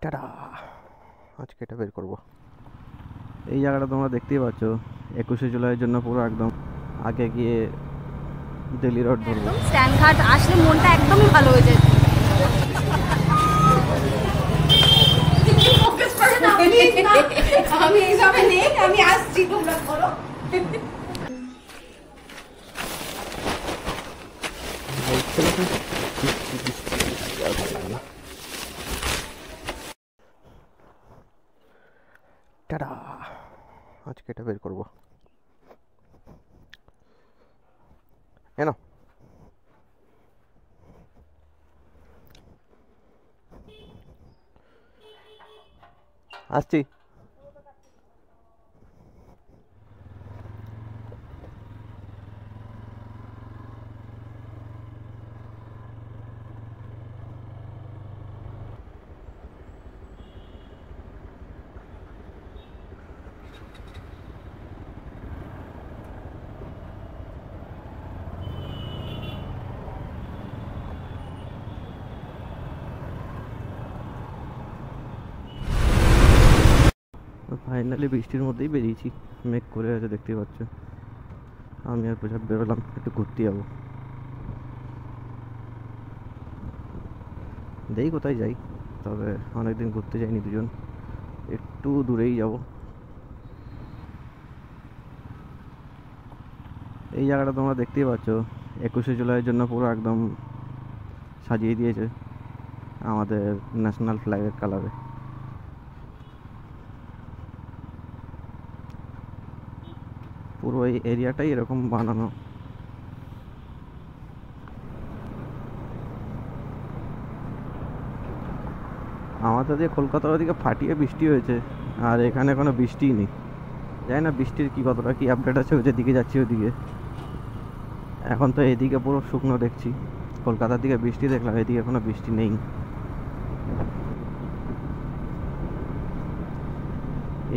Tata. আজকে এটা বের করব। এই জায়গাটা তোমরা দেখতেই পাচ্ছ, 21শে জুলাইয়ের জন্য পুরো একদম আগে গিয়ে দিল্লি রোড ধরবো। একদম স্ট্যান্ডঘাট আসলে মনটা একদমই ভালো হয়ে যায়। আমি এইসবে নেই, আমি আসছি, তোমরা করো। টাটা। আজকে এটা বের করব। কেন আসছি। ফাইনালি বৃষ্টির মধ্যেই বেরিয়েছি, মেঘ করে আছে দেখতেই পাচ্ছ। আমি আর প্রসাদ বেরোলাম একটু ঘুরতে যাবো, দেখি কোথায় যাই। তবে অনেকদিন ঘুরতে যাইনি দুজন, একটু দূরেই যাব। এই জায়গাটা তোমরা দেখতেই পাচ্ছ, 21শে জুলাইয়ের জন্য পুরো একদম সাজিয়ে দিয়েছে আমাদের ন্যাশনাল ফ্ল্যাগের কালারে। পুরো এই এরিয়াটাই এরকম বানানো। আমাদের যে কলকাতার ওদিকে ফাটিয়ে বৃষ্টি হয়েছে, আর এখানে কোনো বৃষ্টিই নেই। জানি না বৃষ্টির কি কতটা কি আপডেট আছে, যেদিকে যাচ্ছি ওদিকে। এখন তো এদিকে পুরো শুকনো দেখছি, কলকাতার দিকে বৃষ্টি দেখলাম, এদিকে কোনো বৃষ্টি নেই।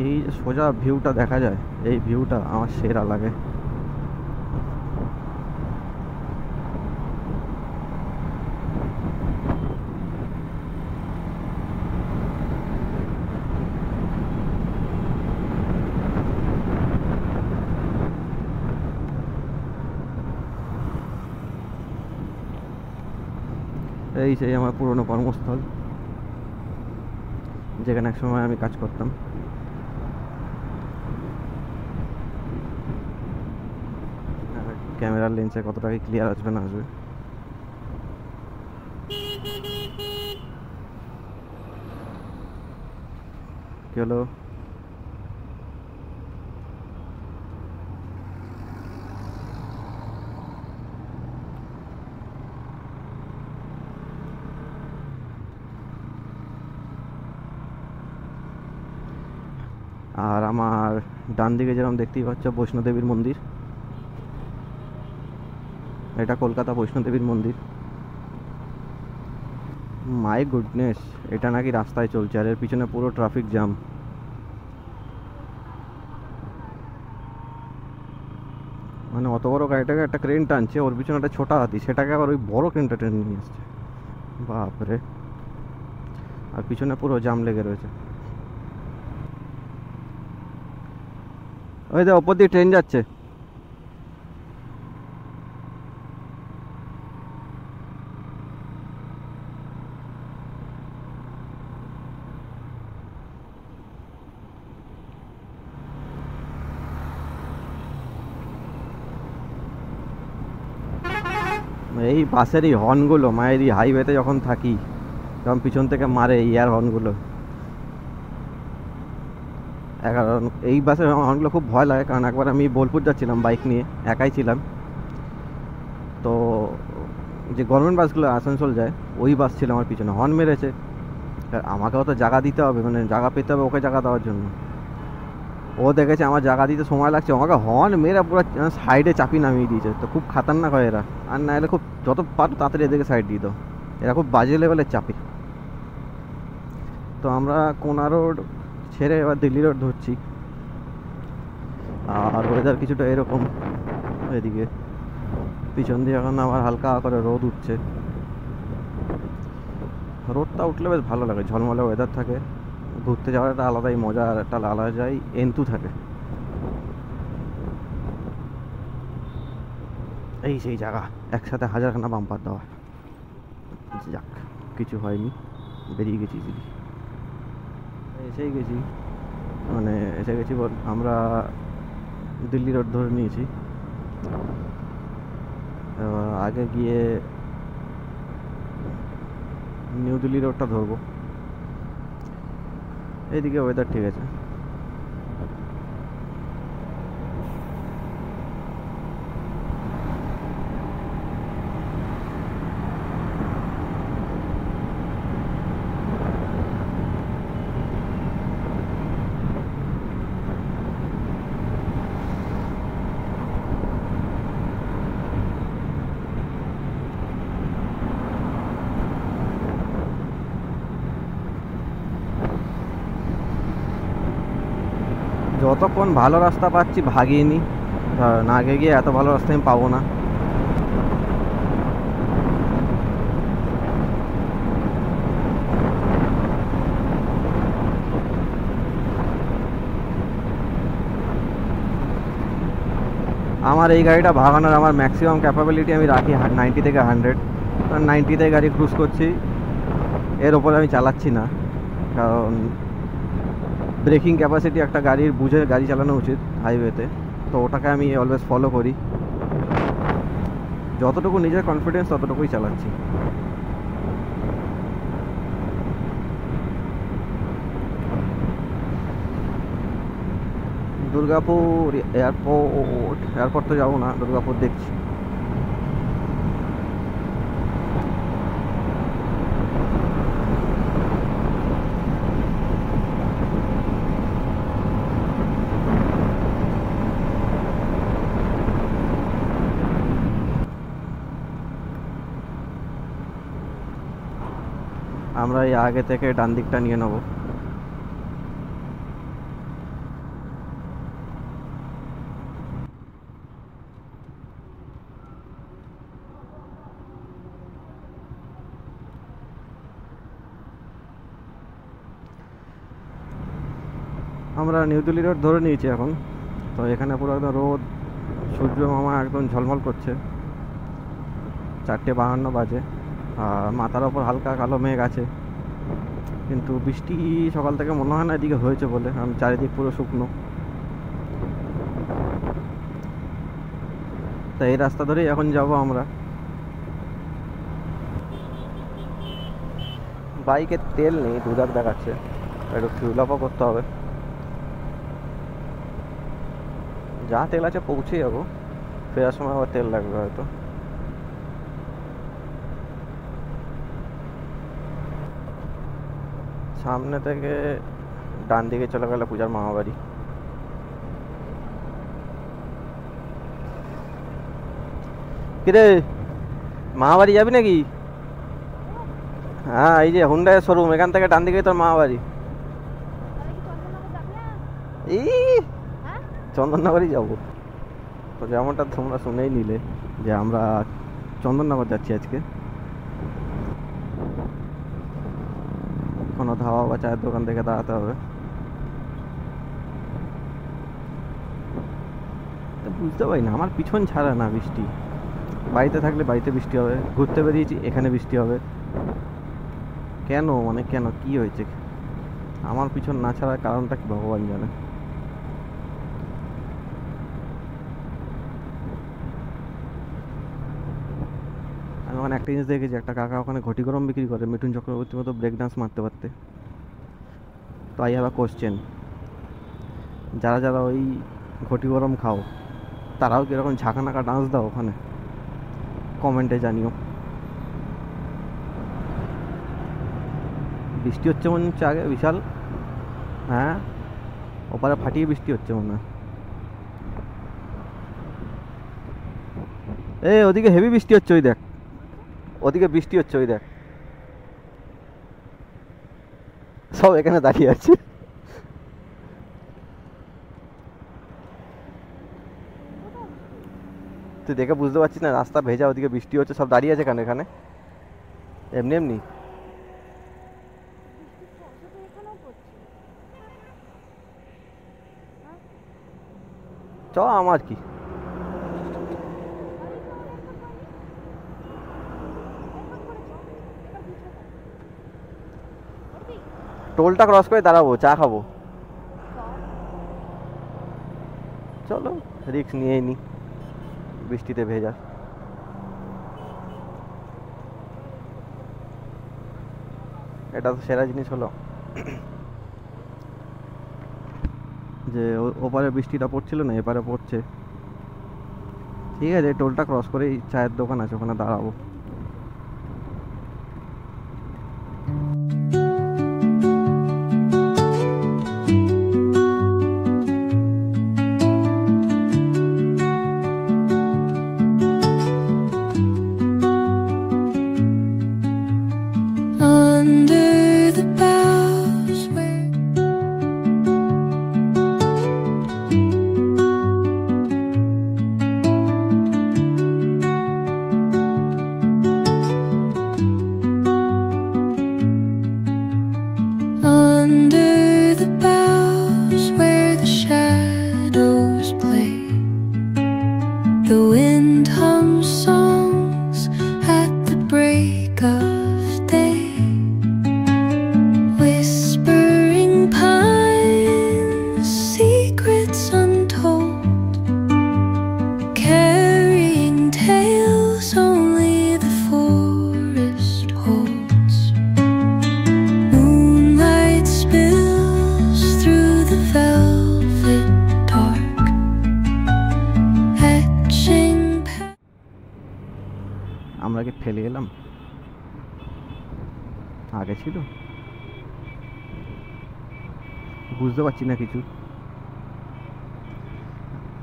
এই যে সোজা ভিউটা দেখা যায়, এই ভিউটা আমার সেরা লাগে। এই সেই আমার পুরনো কর্মস্থল, যেখানে এক সময় আমি কাজ করতাম। ক্যামেরার লেন্সে কতটা কি ক্লিয়ার আসবে না আসবে। কি হলো? আর আমার ডান দিকে যেরকম দেখতেই পাচ্ছ বৈষ্ণোদেবীর মন্দির, এটা কলকাতা বৈষ্ণোদেবীর মন্দির। মাই গুডনেস, এটা নাকি রাস্তায় চলছে আর এর পিছনে পুরো ট্রাফিক জ্যাম। মানে অত বড় গাড়িটাকে একটা ক্রেন টানছে, ওর পিছনে একটা ছোটা হাতি, সেটাকে আবার ওই বড় ক্রেনটা টেনে নিয়ে আসছে। বাপরে, আর পিছনে পুরো জাম লেগে রয়েছে। ওই যে ওপর দিয়ে ট্রেন যাচ্ছে। এই বাসের এই হর্নগুলো, মায়ের এই হাইওয়েতে যখন থাকি, যখন পিছন থেকে মারে ইয়ার হর্নগুলো, এই বাসের হর্নগুলো খুব ভয় লাগে। কারণ একবার আমি বোলপুর যাচ্ছিলাম বাইক নিয়ে, একাই ছিলাম। তো যে গভর্নমেন্ট বাসগুলো আসানসোল যায়, ওই বাস ছিল আমার পিছনে, হর্ন মেরেছে। আমাকেও তো জায়গা দিতে হবে, মানে জায়গা পেতে হবে ওকে জায়গা দেওয়ার জন্য। ও দেখেছে আমার জায়গা দিতে সময় লাগছে, আমাকে হর্ন মেরে পুরো সাইডে চাপিয়ে নামিয়ে দিয়েছে। তো খুব খাতারনাক হয় এরা, আর না হলে খুব যত পারো তাড়াতাড়ি এদেরকে সাইড দিয়ে দাও, এরা খুব বাজে লেভেলের চাপে। তো আমরা কোনা রোড ছেড়ে এবার দিল্লি রোড ধরছি। আর ওয়েদার কিছুটা এরকম, এদিকে পিছন দিয়ে এখন আবার হালকা করে রোদ উঠছে। রোদটা উঠলে বেশ ভালো লাগে, ঝলমলে ওয়েদার থাকে, ঘুরতে যাওয়ার একটা আলাদাই মজা আর একটা আলাদাই এন্থু থাকে। এই সেই জায়গা, একসাথে হাজারখানা বাম্পার দেওয়া। যাক, কিছু হয়নি, বেরিয়ে গেছি ইজিলি। এসেই গেছি, মানে এসে গেছি বল, আমরা দিল্লি রোড ধরে নিয়েছি। আগে গিয়ে নিউ দিল্লি রোডটা ধরবো। এইদিকে ওয়েদার ঠিক আছে। যতক্ষণ ভালো রাস্তা পাচ্ছি ভাগিয়ে নিই, না আগে গিয়ে এত ভালো রাস্তা আমি পাবো না। আমার এই গাড়িটা ভাগানোর আমার ম্যাক্সিমাম ক্যাপাবিলিটি আমি রাখি 90 থেকে 100। 90তে গাড়ি ক্রুজ করছি, এর ওপরে আমি চালাচ্ছি না, কারণ ব্রেকিং ক্যাপাসিটি একটা গাড়ির বুঝে গাড়ি চালানো উচিত হাইওয়েতে, তো ওটাকে আমি অলওয়েজ ফলো করি। যতটুকু নিজের কনফিডেন্স ততটুকুই চালাচ্ছি। দুর্গাপুর এয়ারপোর্ট তো যাবো না, দুর্গাপুর দেখছি। আমরা এই আগে থেকে ডান দিকটা নিয়ে নেব। আমরা নিউ দিল্লি রোড ধরে নিয়েছি এখন। তো এখানে পুরো একদম রোদ, সূর্য মামা একদম ঝলমল করছে। 4:52 বাজে, আর মাথার ওপর হালকা কালো মেঘ আছে, কিন্তু বৃষ্টি সকাল থেকে মনে হয় না এদিকে হয়েছে বলে, কারণ চারিদিক পুরো শুকনো। তো এই রাস্তা ধরেই এখন যাব আমরা। বাইকে তেল নেই, দুধার দেখাচ্ছে, একটু ফিউল আপও করতে হবে। যা তেল আছে পৌঁছে যাবো, ফেরার সময় আবার তেল লাগবে হয়তো। সামনে থেকে ডান দিকে চলে গেল পূজার মামা বাড়ি। কিরে, মামা বাড়ি যাবি নাকি? হ্যাঁ, এই যে হুন্ডাই শোরুম, এখান থেকে ডান দিকে তোর মামা বাড়ি। এই চন্দননগরই যাবো। তো যেমনটা তোমরা শুনেই নিলে যে আমরা চন্দননগর যাচ্ছি আজকে। কোনো ধাবা বা চায়ের দোকান থেকে দাঁড়াতে হবে। তো বুঝতে পারি না, আমার পিছন ছাড়া না বৃষ্টি। বাড়িতে থাকলে বাড়িতে বৃষ্টি হবে, ঘুরতে বেরিয়েছি এখানে বৃষ্টি হবে। কেন, মানে কেন, কি হয়েছে? আমার পিছন না ছাড়ার কারণটা কি ভগবান জানে। আমি ওখানে একটা জিনিস দেখেছি, একটা কাকা ওখানে ঘটি গরম বিক্রি করে মিঠুন চক্রবর্তীর মতো ব্রেক ডান্স মারতে পারতে। তো আই হ্যাভ আ কোশ্চেন, যারা যারা ওই ঘটি গরম খাও তারাও কীরকম ঝাঁকানাকা ডান্স দাও ওখানে? কমেন্টে জানিও। বৃষ্টি হচ্ছে মনে হচ্ছে আগে বিশাল, হ্যাঁ ওপারে ফাটিয়ে বৃষ্টি হচ্ছে মনে হয়। ওদিকে হেভি বৃষ্টি হচ্ছে, ওই দেখ ওদিকে বৃষ্টি হচ্ছে, ওই দেখ সব এখানে দাঁড়িয়ে আছে। তুই দেখে বুঝতে পারছিস না? রাস্তা ভেজা, ওদিকে বৃষ্টি হচ্ছে, সব দাঁড়িয়ে আছে কেন এখানে? এমনি এমনি চ আমার কি, টোলটা ক্রস করে দাঁড়াবো, চা খাবো। চলো রিস্ক নিয়েই নি, বৃষ্টিতে ভেজা। এটা তো সেরা জিনিস হলো যে ওপারে বৃষ্টিটা পড়ছিল না, এপারে পড়ছে। ঠিক আছে, টোলটা ক্রস করেই চায়ের দোকান আছে, ওখানে দাঁড়াবো। Under the boughs where under the boughs where the shadows play, the wind hums songs at the break of day. Whispering pines, secrets untold, carrying tales only the forest holds. Moonlight spills through the velvet dark, etching আমরা কি ফেলে এলাম? আগে ছিল, বুঝতে পারছি না কিছু,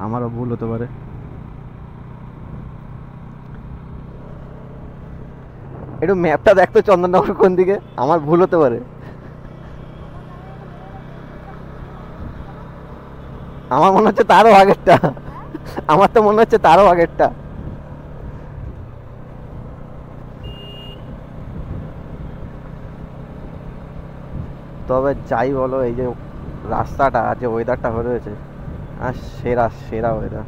আমারও ভুল হতে পারে। একটু ম্যাপটা দেখতো চন্দননগর কোন দিকে, আমার ভুল হতে পারে। আমার মনে হচ্ছে তারও আগেরটা, আমার তো মনে হচ্ছে তারও আগেরটা। তবে যাই বলো, এই যে রাস্তাটা, যে ওয়েদারটা হয়েছে, আর সেরা সেরা ওয়েদার।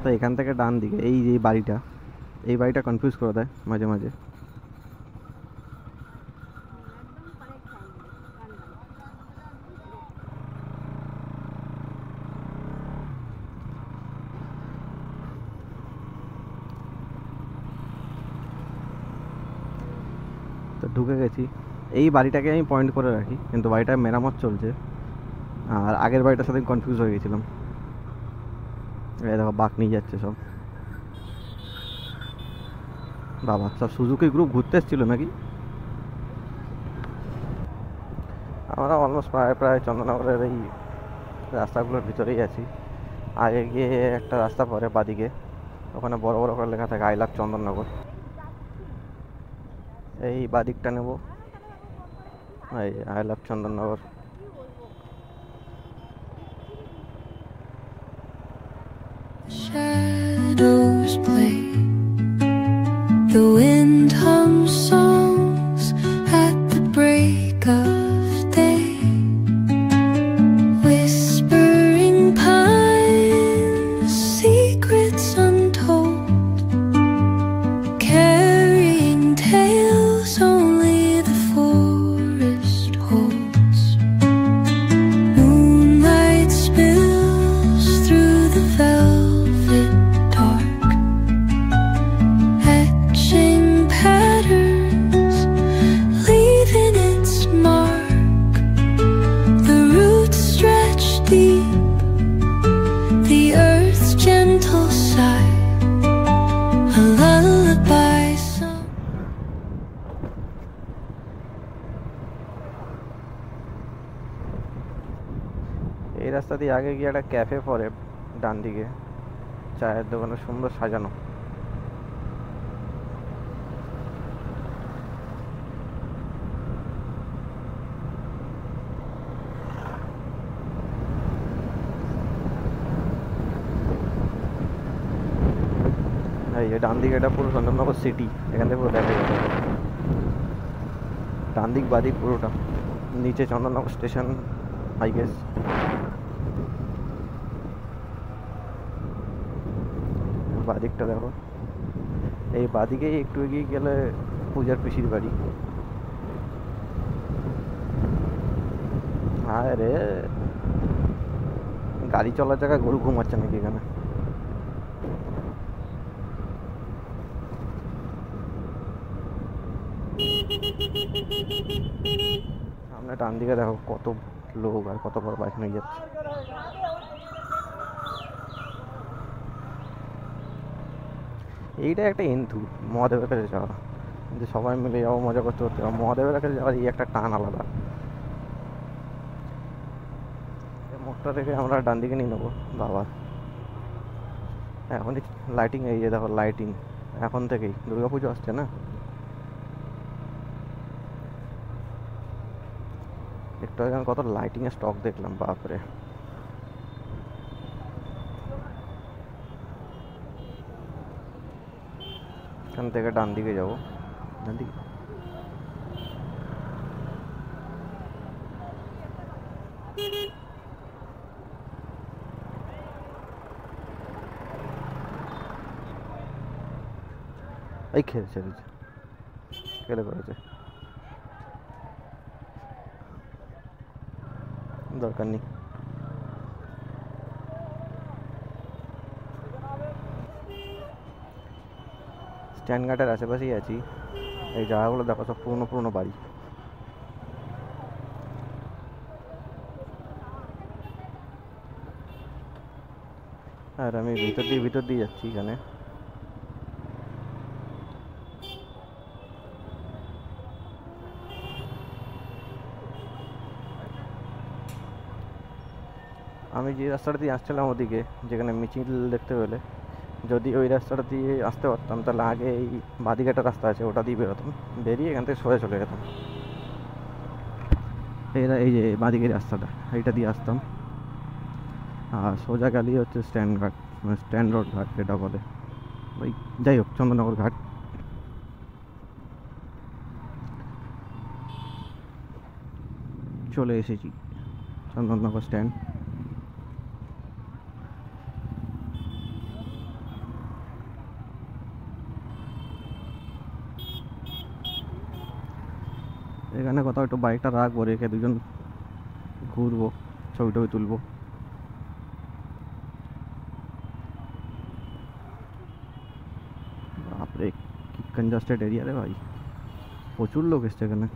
তো এখান থেকে ডান দিকে এই যে বাড়িটা, এই বাড়িটা কনফিউজ করে দেয় মাঝে মাঝে। তো ঢুকে গেছি, এই বাড়িটাকে আমি পয়েন্ট করে রাখি, কিন্তু বাড়িটার মেরামত চলছে। আর আগের বাড়িটার সাথে কনফিউজ হয়ে গেছিলাম। এই দেখো বাঁক নিয়ে যাচ্ছে সব, বাবা সব সুজুকি গ্রুপ ঘুরতে এসেছিল নাকি? আমরা অলমোস্ট প্রায় প্রায় চন্দননগরের এই রাস্তাগুলোর ভিতরেই আছি। আগে গিয়ে একটা রাস্তা পড়ে বাদিকে, ওখানে বড় বড় করে লেখা থাকে আই লাভ চন্দননগর। এই বাদিকটা নেব, এই I love Chandannagar. shadows play, the wind hums songs at the break of day. Whispering pines, secrets untold, carrying tales only the forest holds. Moonlight spills through the velvet dark, etching patterns, leaving its mark. The roots stretch deep, the earth's gentle sigh, a lullaby sung. এই রাস্তা দিয়ে আগে গিয়ে একটা cafe পড়ে ডান দিকে, চায়ের দোকানে সুন্দর সাজানো। এই যে ডান দিকে, এটা পুরো চন্দননগর সিটি, এখান থেকে পুরো দেখা যাবে ডান দিক বাদিক পুরোটা। নিচে চন্দননগর স্টেশন আই গেস। বাদিকটা দেখো, এই বাদিকেই একটু এগিয়ে গেলে পূজার পিসির বাড়ি। হ্যাঁ রে, গাড়ি চলার জায়গায় গরু ঘুমাচ্ছে নাকি এখানে? সামনে ডান দিকে দেখো কত লোক আর কত বড় বাইক নিয়ে যাচ্ছে। এইটা একটা এন্থু মহাদেবের কাছে যাওয়া, যে সবাই মিলে যাবো মজা করতে করতে। মহাদেবের কাছে যাওয়ার এই একটা টান আলাদা। মোড়টা থেকে আমরা ডান দিকে নিয়ে নেবো। বাবা এখনই লাইটিং, এই যে দেখো লাইটিং এখন থেকেই, দুর্গাপুজো আসছে না। একটু আগে কত লাইটিং এর স্টক দেখলাম, বাপরে। এখান থেকে ডান দিকে যাবো, ডান দিকে। এই খেলছে খেলে করেছে, দরকার নেই। স্ট্যান্ড ঘাটের আশেপাশেই আছি। এই জায়গাগুলো দেখো সব পুরনো পুরনো বাড়ি। আর আমি ভিতর দিয়ে যাচ্ছি এখানে। আমি যে রাস্তাটা দিয়ে আসছিলাম ওদিকে, যেখানে মিছিল দেখতে পেলে, যদি ওই রাস্তাটা দিয়ে আসতে পারতাম তাহলে আগে এই বাদিঘাটা রাস্তা আছে ওটা দিয়ে বেরোতাম, বেরিয়ে এখান থেকে সোজা চলে যেতাম। এই যে বাদিকের রাস্তাটা, এইটা দিয়ে আসতাম। আর সোজা গেলেই হচ্ছে স্ট্যান্ড ঘাট, মানে স্ট্যান্ড রোড ঘাট যেটা বলে। ওই যাই হোক, চন্দননগর ঘাট। চলে এসেছি চন্দননগর স্ট্যান্ড। এখানে কোথাও একটু বাইকটা রাখবো, রেখে দুজন ঘুরবো, ছবি টবি তুলবো। বাপরে কি কনজাস্টেড এরিয়া রে ভাই, প্রচুর লোক এসছে এখানে।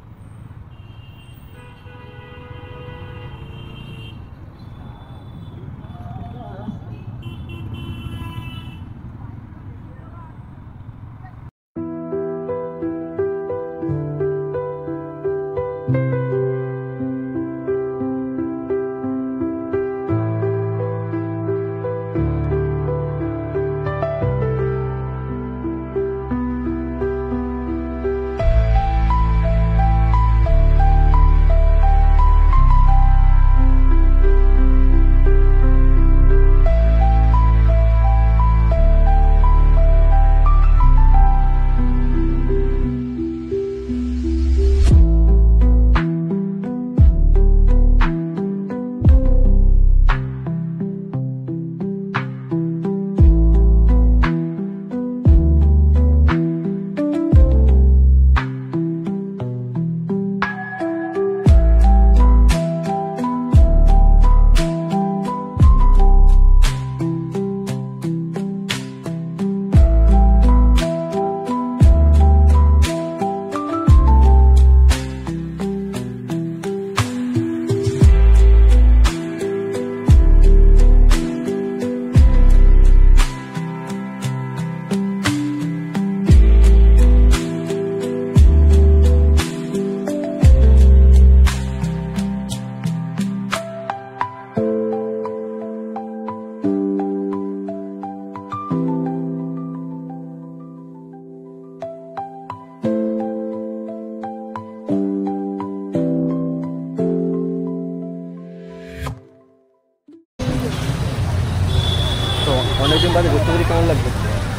অনেকদিন বাদে ঘুরতে পেরে কেমন লাগছে?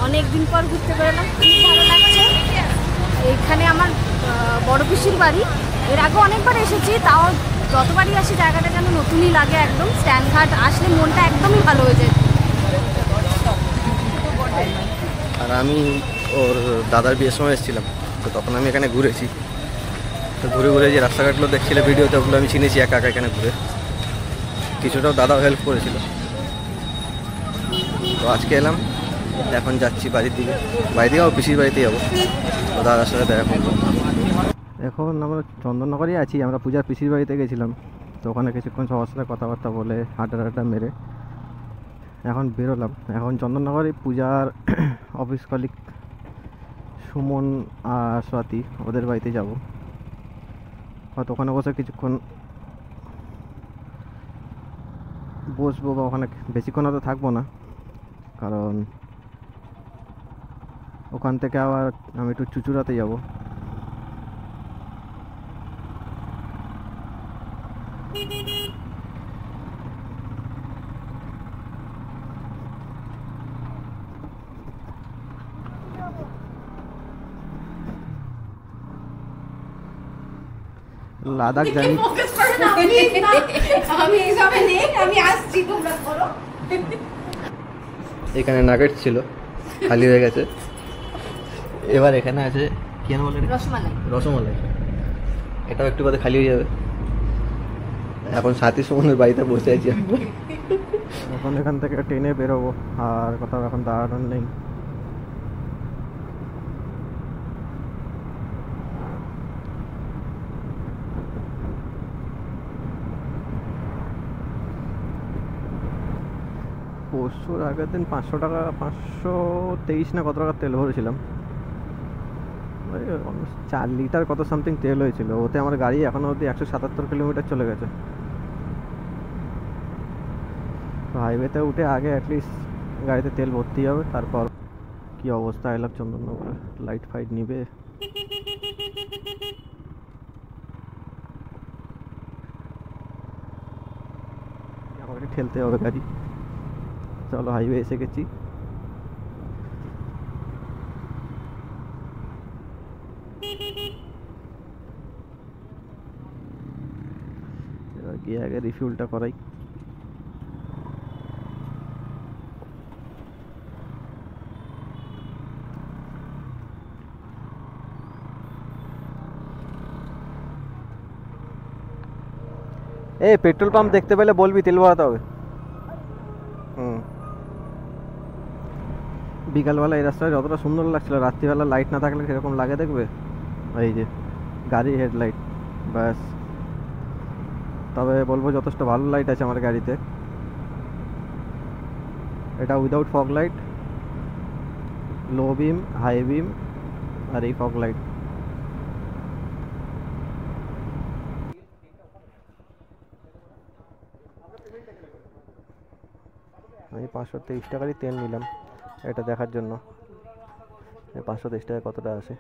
অনেকদিন পর ঘুরতে বেরোলাম, খুব ভালো লাগছে। এখানে আমার বড় পিসির বাড়ি, এর আগে অনেকবার এসেছি, তাও যতবারই আসি জায়গাটা যেন নতুনই লাগে একদম। স্ট্যান্ড ঘাট আসলে মনটা একদমই ভালো হয়ে যায়। আর আমি ওর দাদার বিয়ের সময় এসেছিলাম, তো তখন আমি এখানে ঘুরেছি। তো ঘুরে ঘুরে যে রাস্তাঘাটগুলো দেখছিলে ভিডিওতে, ওগুলো আমি চিনেছি একা একা এখানে ঘুরে। কিছুটাও দাদাও হেল্প করেছিল। তো আজকে এলাম, এখন যাচ্ছি বাড়ির দিকে। বাড়ি দিকে পিসির বাড়িতে যাবো, তো দাদার সাথে দেখা করবো। এখন আমরা চন্দননগরই আছি। আমরা পূজার পিসির বাড়িতে গেছিলাম, তো ওখানে কিছুক্ষণ সবার সাথে কথাবার্তা বলে আড্ডা মেরে এখন বেরোলাম। এখন চন্দননগরে পূজার অফিস কলিগ সুমন আর স্বাতি, ওদের বাড়িতে যাব। হয়তো ওখানে বসে কিছুক্ষণ বসবো, বা ওখানে বেশিক্ষণ হয়তো থাকবো না, কারণ ওখান থেকে আবার আমি একটু চুচুড়াতে যাব। লাদাখ জানি এখানে নাগেট ছিল, খালি হয়ে গেছে। এবার এখানে আছে কি যেন বলে, রসমালাই। এটাও একটু বাদে খালি হয়ে যাবে। এখন সাথী সুমনের বাড়িতে বসে আছি এখন এখান থেকে ট্রেনে বেরোবো, আর কোথাও এখন দাঁড়ানোর নেই। পরশুর আগের দিন 500 টাকা, 523 না কত টাকা তেল ভরেছিলাম। 4 লিটার কত সামথিং তেল হয়েছিল। ওতে আমার গাড়ি এখনো অবধি 177 কিলোমিটার চলে গেছে। তো হাইওয়েতে উঠে আগে অ্যাটলিস্ট গাড়িতে তেল ভর্তি হবে, তারপর কি অবস্থা এলাম চন্দননগরে। লাইট ফাইট নিবে। আমাকে ঠেলতে হবে গাড়ি। চলো, হাইওয়ে এসে গেছি। এবার গিয়ে আগে রিফিউলটা করাই। এই পেট্রোল পাম্প দেখতে পেলে বলবি, তেল ভরাতে হবে। বিকালবেলা এই রাস্তায় যতটা সুন্দর লাগছিল, রাত্রিবেলা লাইট না থাকলে সেরকম লাগে দেখবে। এই যে গাড়ি হেডলাইট, ব্যাস। তবে বলবো যথেষ্ট ভালো লাইট আছে আমার গাড়িতে। এটা উইদাউট ফগ লাইট, লো বিম, হাই বিম, আর এই ফগ লাইট। আমি 523 টাকারই তেল নিলাম এটা দেখার জন্য 523 টাকা কতটা আসে।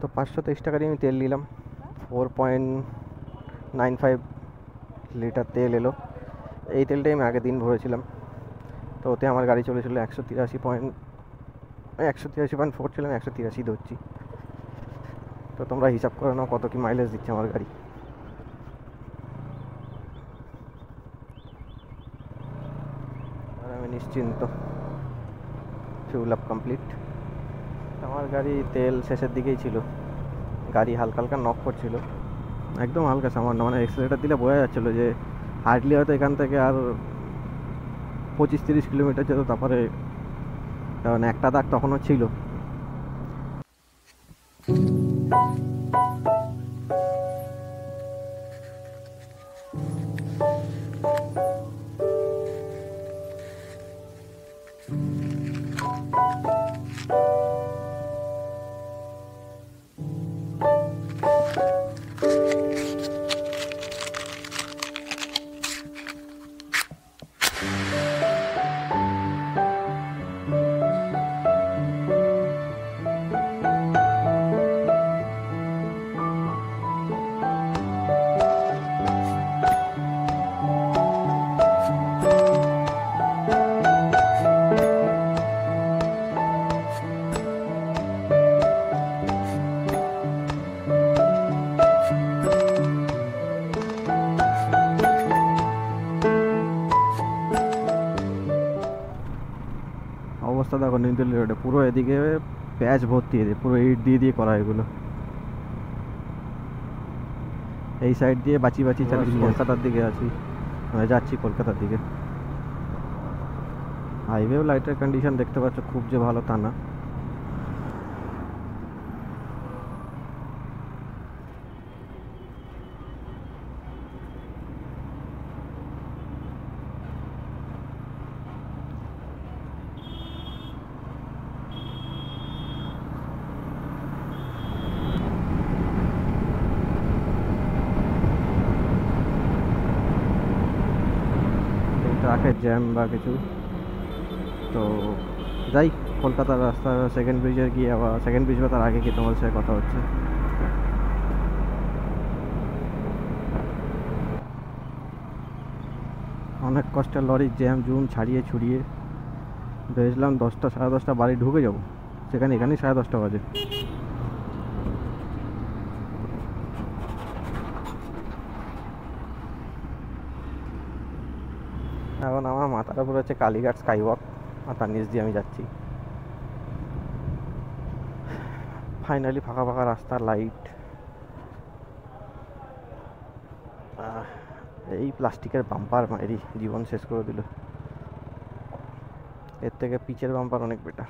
তো 523 টাকারই আমি তেল নিলাম। 4.95 লিটার তেল এলো। এই তেলটাই আমি আগের দিন ভরেছিলাম। তো ওতে আমার গাড়ি চলেছিল 183.4 ছিল, 183 ধরছি। তো তোমরা হিসাব করে নাও কত কি মাইলেজ দিচ্ছে আমার গাড়ি। আর আমি নিশ্চিন্ত, ফিউল আপ কমপ্লিট। আমার গাড়ি তেল শেষের দিকেই ছিল, গাড়ি হালকা হালকা নক করছিল, একদম হালকা সামান্য। মানে এক্সেলেটার দিলে বোঝা যাচ্ছিলো যে হার্ডলি হয়তো এখান থেকে আর 25-30 কিলোমিটার যেত। তারপরে কারণ একটা দাগ তখনও ছিল। দিল্লি রোডে পুরো এদিকে প্যাচ ভর্তি, এদিকে পুরো ইট দিয়ে দিয়ে করা এগুলো। এই সাইড দিয়ে বাঁচি বাঁচি চালিয়ে কলকাতার দিকে আছি, যাচ্ছি কলকাতার দিকে। হাইওয়েও লাইটের কন্ডিশন দেখতে পাচ্ছ, খুব যে ভালো তা না। ট্রাকের জ্যাম বা কিছু, তো যাই কলকাতার রাস্তা সেকেন্ড ব্রিজে গিয়ে, আবার সেকেন্ড ব্রিজ বা তার আগে কি তোমার সাথে কথা হচ্ছে। অনেক কষ্টে লরির জ্যাম জুম ছাড়িয়ে ছুড়িয়ে ভেবেছিলাম 10টা 10:30 বাড়ি ঢুকে যাবো, সেখানে এখানেই 10:30 বাজে। এখন আমার মাথার উপর হচ্ছে কালীঘাট স্কাই ওয়াক, আর তার নিচ দিয়ে আমি যাচ্ছি। ফাইনালি ফাঁকা ফাঁকা রাস্তা, লাইট। এই প্লাস্টিকের বাম্পার মায়েরই জীবন শেষ করে দিল, এর থেকে পিচের বাম্পার অনেক বেটার।